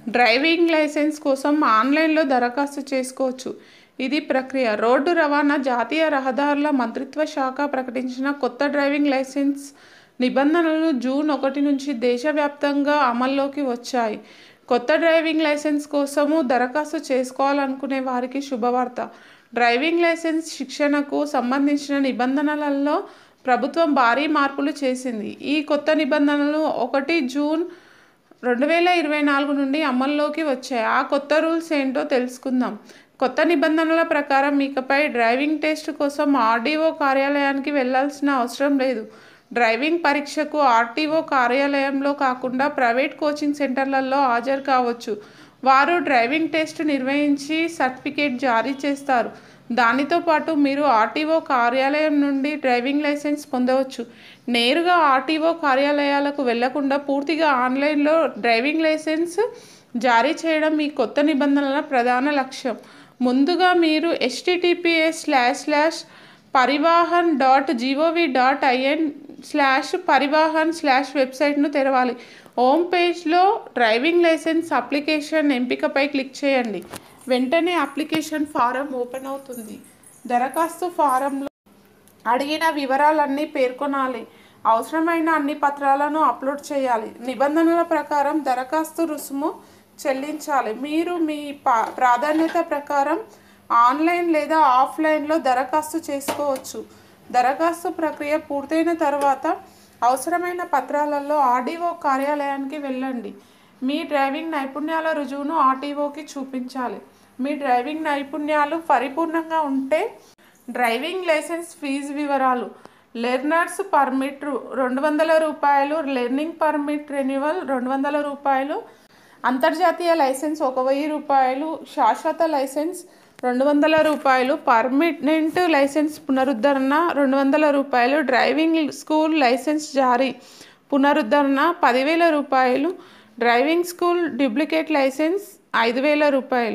Driving licence కోసం ఆన్లైన్లో దరఖాస్తు చేసుకోవచ్చు. ఇది ప్రక్రియ. రోడ్డు రవాణా, జాతీయ రహదారుల మంత్రిత్వ శాఖ ప్రకటించిన కొత్త డ్రైవింగ్ లైసెన్స్ నిబంధనలు జూన్ 1 నుంచి దేశవ్యాప్తంగా అమల్లోకి వచ్చాయి. కొత్త డ్రైవింగ్ లైసెన్స్ కోసము దరఖాస్తు చేసుకోవాలనుకునే వారికి శుభవార్త. డ్రైవింగ్ లైసెన్స్ శిక్షణకు సంబంధించిన నిబంధనలలో ప్రభుత్వం భారీ మార్పులు చేసింది. ఈ కొత్త నిబంధనలు 1 జూన్ 2024 నుండి అమల్లోకి వచ్చాయి. ఆ కొత్త రూల్స్ ఏంటో తెలుసుకుందాం. కొత్త నిబంధనల ప్రకారం ఇకపై డ్రైవింగ్ టెస్ట్ కోసం ఆర్డీఓ కార్యాలయానికి వెళ్లాల్సిన అవసరం లేదు. డ్రైవింగ్ పరీక్షకు ఆర్టీఓ కార్యాలయంలో కాకుండా ప్రైవేట్ కోచింగ్ సెంటర్లలో హాజరు కావచ్చు. వారు డ్రైవింగ్ టెస్ట్ నిర్వహించి సర్టిఫికేట్ జారీ చేస్తారు. దానితో పాటు మీరు ఆర్టీఓ కార్యాలయం నుండి డ్రైవింగ్ లైసెన్స్ పొందవచ్చు. నేరుగా ఆర్టీఓ కార్యాలయాలకు వెళ్లకుండా పూర్తిగా ఆన్లైన్లో డ్రైవింగ్ లైసెన్స్ జారీ చేయడం ఈ కొత్త నిబంధనల ప్రధాన లక్ష్యం. ముందుగా మీరు https://parivahan.gov.in/parivahan/ వెబ్సైట్ను తెరవాలి. హోమ్ పేజ్లో డ్రైవింగ్ లైసెన్స్ అప్లికేషన్ ఎంపికపై క్లిక్ చేయండి. వెంటనే అప్లికేషన్ ఫారం ఓపెన్ అవుతుంది. దరఖాస్తు ఫారంలో అడిగిన వివరాలన్నీ పేర్కొనాలి. అవసరమైన అన్ని పత్రాలను అప్లోడ్ చేయాలి. నిబంధనల ప్రకారం దరఖాస్తు రుసుము చెల్లించాలి. మీరు మీ ప్రాధాన్యత ప్రకారం ఆన్లైన్ లేదా ఆఫ్లైన్లో దరఖాస్తు చేసుకోవచ్చు. దరఖాస్తు ప్రక్రియ పూర్తయిన తర్వాత అవసరమైన పత్రాలలో ఆర్డీఓ కార్యాలయానికి వెళ్ళండి. మీ డ్రైవింగ్ నైపుణ్యాల రుజువును ఆర్టీఓకి చూపించాలి. మీ డ్రైవింగ్ నైపుణ్యాలు పరిపూర్ణంగా ఉంటే డ్రైవింగ్ లైసెన్స్ ఫీజు వివరాలు: learners permit ₹200, learning permit renewal ₹200, అంతర్జాతీయ లైసెన్స్ ₹1000, శాశ్వత లైసెన్స్ ₹200, పర్మనెంట్ లైసెన్స్ పునరుద్ధరణ ₹200, డ్రైవింగ్ స్కూల్ లైసెన్స్ జారీ పునరుద్ధరణ ₹10,000, డ్రైవింగ్ స్కూల్ డూప్లికేట్ లైసెన్స్ ₹5,000.